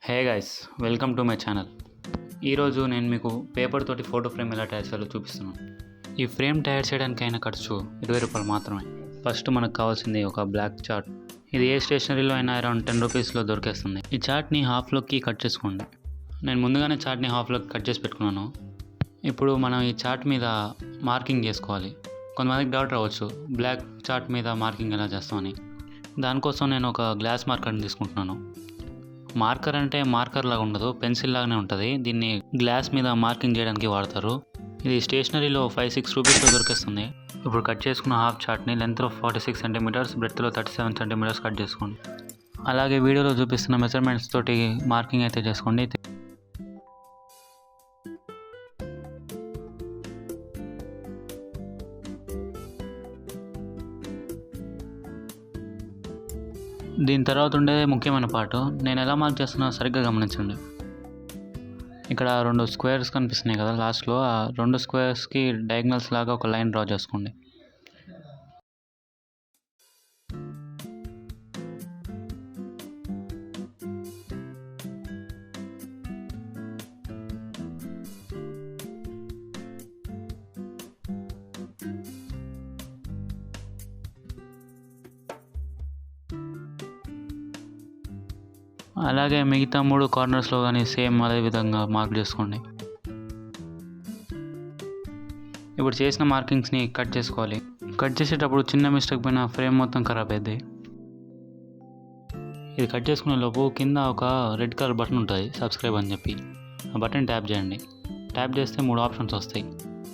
Hey guys, welcome to my channel. ఈరోజు నేను మీకు పేపర్ తోటి ఫోటో ఫ్రేమ్ ఎలా తయారు చేయాలో చూపిస్తున్నాను. ఈ ఫ్రేమ్ తయారు చేయడానికి అయిన ఖర్చు 20 రూపాయలు మాత్రమే. ఫస్ట్ మనకు కావాల్సింది ఒక బ్లాక్ చార్ట్. ఇది ఏ స్టేషనరీలో అయినా అరౌండ్ 10 రూపీస్లో దొరికేస్తుంది. ఈ చార్ట్ని హాఫ్లోకి కట్ చేసుకోండి. నేను ముందుగానే చార్ట్ని హాఫ్లోకి కట్ చేసి పెట్టుకున్నాను. ఇప్పుడు మనం ఈ చార్ట్ మీద మార్కింగ్ చేసుకోవాలి. కొంతమందికి డౌట్ రావచ్చు, బ్లాక్ చార్ట్ మీద మార్కింగ్ ఎలా చేస్తామని. దానికోసం నేను ఒక గ్లాస్ మార్కర్ని తీసుకుంటున్నాను. మార్కర్ అంటే మార్కర్ లాగా ఉండదు, పెన్సిల్ లాగానే ఉంటుంది. దీన్ని గ్లాస్ మీద మార్కింగ్ చేయడానికి వాడతారు. ఇది స్టేషనరీలో 5-6 రూపీస్లో దొరికేస్తుంది. ఇప్పుడు కట్ చేసుకున్న హాఫ్ చార్ట్ని లెంత్లో 46 సెంటీమీటర్స్, బ్రెడ్త్లో 37 సెంటీమీటర్స్ కట్ చేసుకోండి. అలాగే వీడియోలో చూపిస్తున్న మెజర్మెంట్స్ తోటి మార్కింగ్ అయితే చేసుకోండి. దీని తర్వాత ఉండే ముఖ్యమైన పార్ట్, నేను ఎలా మార్క్ చేస్తున్నా సరిగ్గా గమనించండి. ఇక్కడ 2 స్క్వేర్స్ కనిపిస్తున్నాయి కదా లాస్ట్లో, ఆ 2 స్క్వేర్స్కి డయాగ్నల్స్ లాగా ఒక లైన్ డ్రా చేసుకోండి. అలాగే మిగతా 3 కార్నర్స్లో కానీ సేమ్ అదే విధంగా మార్క్ చేసుకోండి. ఇప్పుడు చేసిన మార్కింగ్స్ని కట్ చేసుకోవాలి. కట్ చేసేటప్పుడు చిన్న మిస్టేక్ పైన ఫ్రేమ్ మొత్తం ఖరాబ్ అయింది. ఇది కట్ చేసుకునే లోపు కింద ఒక రెడ్ కలర్ బటన్ ఉంటుంది, సబ్స్క్రైబ్ అని చెప్పి. ఆ బటన్ ట్యాప్ చేయండి. ట్యాప్ చేస్తే 3 ఆప్షన్స్ వస్తాయి.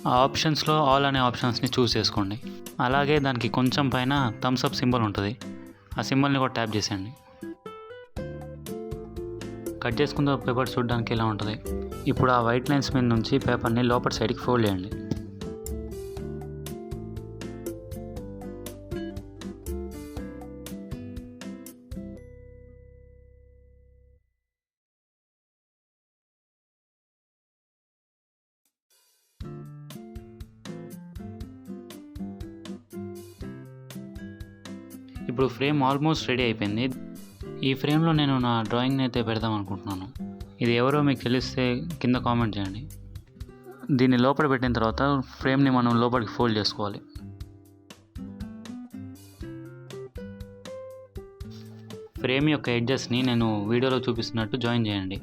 ఆ ఆప్షన్స్లో ఆల్ అనే ఆప్షన్స్ని చూస్ చేసుకోండి. అలాగే దానికి కొంచెం పైన థమ్స్ అప్ సింబల్ ఉంటుంది, ఆ సింబల్ని కూడా ట్యాప్ చేసేయండి. కట్ చేసుకున్న పేపర్ చూడడానికి ఇలా ఉంటుంది. ఇప్పుడు ఆ వైట్ లైన్స్ మీద నుంచి పేపర్ని లోపల సైడ్కి ఫోల్డ్ చేయండి. ఇప్పుడు ఫ్రేమ్ ఆల్మోస్ట్ రెడీ అయిపోయింది. ఈ ఫ్రేమ్లో నేను నా డ్రాయింగ్ని అయితే పెడదాం అనుకుంటున్నాను. ఇది ఎవరో మీకు తెలిస్తే కింద కామెంట్ చేయండి. దీన్ని లోపల పెట్టిన తర్వాత ఫ్రేమ్ని మనం లోపలికి ఫోల్డ్ చేసుకోవాలి. ఫ్రేమ్ యొక్క ఎడ్జెస్ని నేను వీడియోలో చూపిస్తున్నట్టు జాయిన్ చేయండి.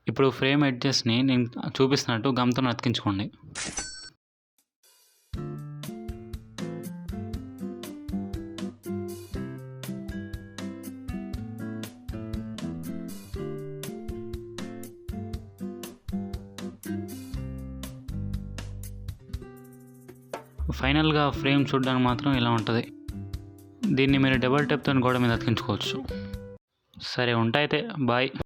ఇప్పుడు ఫ్రేమ్ ఎడ్జెస్ని నేను చూపిస్తున్నట్టు గమ్తో అతికించుకోండి. ఫైనల్గా ఫ్రేమ్ చూడడానికి మాత్రం ఇలా ఉంటుంది. దీన్ని మీరు డబుల్ టేప్తో గోడ మీద అతికించుకోవచ్చు. సరే, ఉంటాయితే బాయ్.